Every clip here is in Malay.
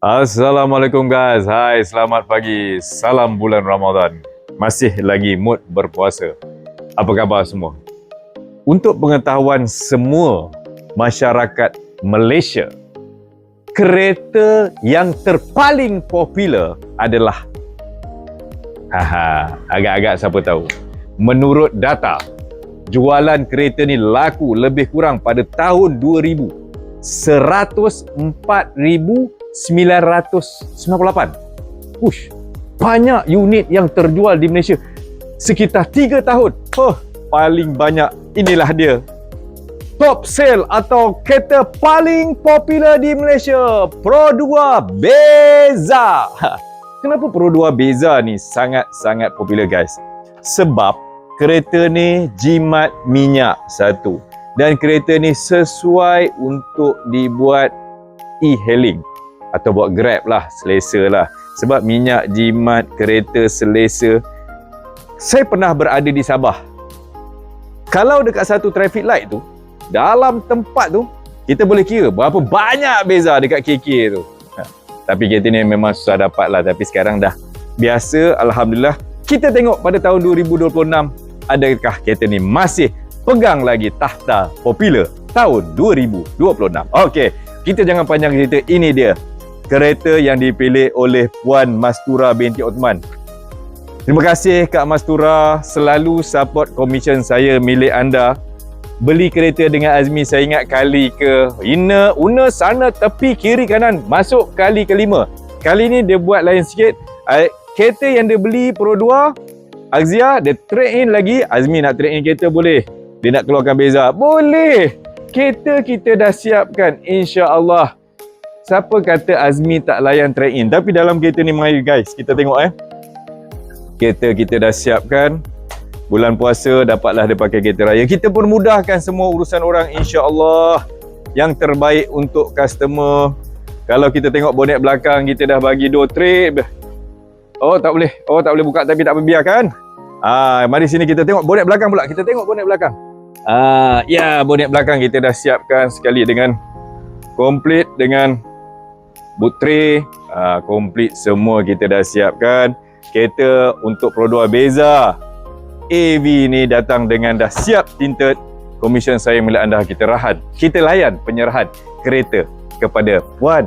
Assalamualaikum guys. Hai, selamat pagi. Salam bulan Ramadan. Masih lagi mood berpuasa. Apa khabar semua? Untuk pengetahuan semua masyarakat Malaysia, kereta yang terpaling popular adalah agak-agak siapa tahu. Menurut data, jualan kereta ni laku lebih kurang pada tahun 2000 104,998. Push. Banyak unit yang terjual di Malaysia. Sekitar 3 tahun. Paling banyak. Inilah dia. Top sale atau kereta paling popular di Malaysia. Pro 2 Beza. Kenapa Pro 2 Beza ni sangat-sangat popular guys? Sebab kereta ni jimat minyak satu. Dan kereta ni sesuai untuk dibuat e-hailing atau buat Grab lah, selesa lah. Sebab minyak jimat, kereta selesa. Saya pernah berada di Sabah. Kalau dekat satu traffic light tu, dalam tempat tu, kita boleh kira berapa banyak beza dekat KK tu. Tapi kereta ni memang susah dapat lah. Tapi sekarang dah biasa, Alhamdulillah. Kita tengok pada tahun 2026, adakah kereta ni masih pegang lagi tahta popular tahun 2026. Okey, kita jangan panjang cerita. Ini dia kereta yang dipilih oleh Puan Mastura binti Othman. Terima kasih Kak Mastura, selalu support komisen saya milik anda. Beli kereta dengan Azmi, saya ingat kali ke Una sana tepi kiri kanan, masuk kali kelima. Kali ni dia buat lain sikit. Kereta yang dia beli Pro 2 Axia, dia trade in lagi. Azmi nak trade in kereta boleh. Dia nak keluarkan beza. Boleh. Kereta kita dah siapkan. InsyaAllah. Siapa kata Azmi tak layan trade-in? Tapi dalam kereta ni mari guys. Kita tengok kereta kita dah siapkan. Bulan puasa dapatlah dia pakai kereta raya. Kita pun mudahkan semua urusan orang. InsyaAllah. Yang terbaik untuk customer. Kalau kita tengok bonet belakang, kita dah bagi door trip. Oh tak boleh. Oh tak boleh buka tapi tak berbiarkan. Mari sini kita tengok bonet belakang pula. Kita tengok bonet belakang. Bonet belakang kita dah siapkan sekali dengan komplit dengan boot tray. Komplit semua kita dah siapkan. Kereta untuk Pro 2 Beza AV ni datang dengan dah siap tinted. Komisen saya milik anda, kita layan penyerahan kereta kepada Puan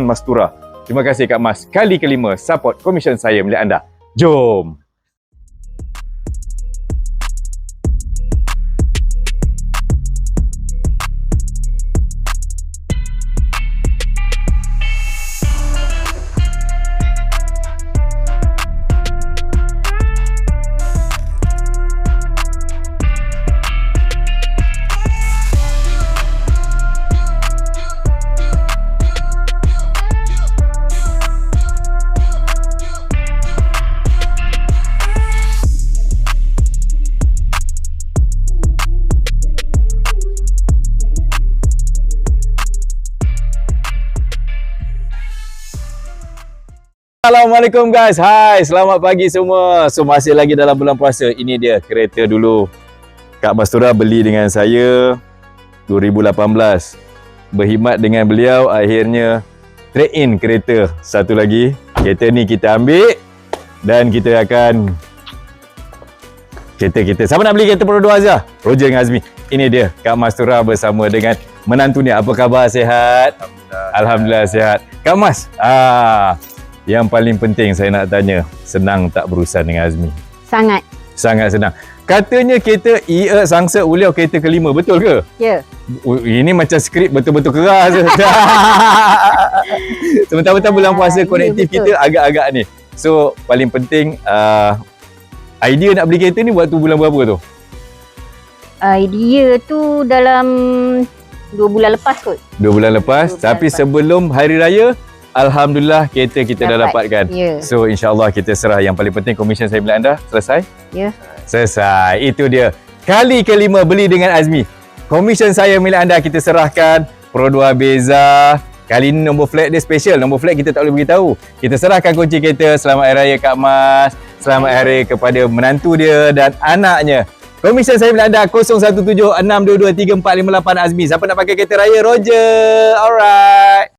Mastura. Terima kasih Kak Mas. Kali kelima support komisen saya milik anda. Jom. Assalamualaikum guys. Hai, selamat pagi semua. So masih lagi dalam bulan puasa. Ini dia kereta dulu. Kak Mastura beli dengan saya 2018. Berkhidmat dengan beliau, akhirnya trade in kereta satu lagi. Kereta ni kita ambil dan kita akan kereta. Siapa nak beli kereta Pro 2 Axia? Roger dengan Azmi. Ini dia Kak Mastura bersama dengan menantunya. Apa khabar? Sihat? Alhamdulillah sihat. Kak Mas, yang paling penting saya nak tanya, senang tak berurusan dengan Azmi? Sangat. Sangat senang. Katanya kereta Sangsa Uliau kereta kelima, betul ke? Ya. Ini macam skrip betul-betul keras. Sementara bulan puasa konektif kita agak-agak ni. So, paling penting, idea nak beli kereta ni waktu bulan berapa tu? Idea tu dalam 2 bulan lepas kot. 2 bulan lepas. Tapi sebelum Hari Raya, Alhamdulillah kereta kita dah dapatkan. Ya. So insyaAllah kita serah. Yang paling penting komisen saya milik anda selesai? Ya. Selesai. Itu dia. Kali kelima beli dengan Azmi. Komisen saya milik anda kita serahkan. Pro 2 Beza. Kali ini nombor flat dia special. Nombor flat kita tak boleh beritahu. Kita serahkan kunci kereta. Selamat Hari Raya Kak Mas. Selamat Hari Raya kepada menantu dia dan anaknya. Komisen saya milik anda 017-622-3458 Azmi. Siapa nak pakai kereta raya? Roger. Alright.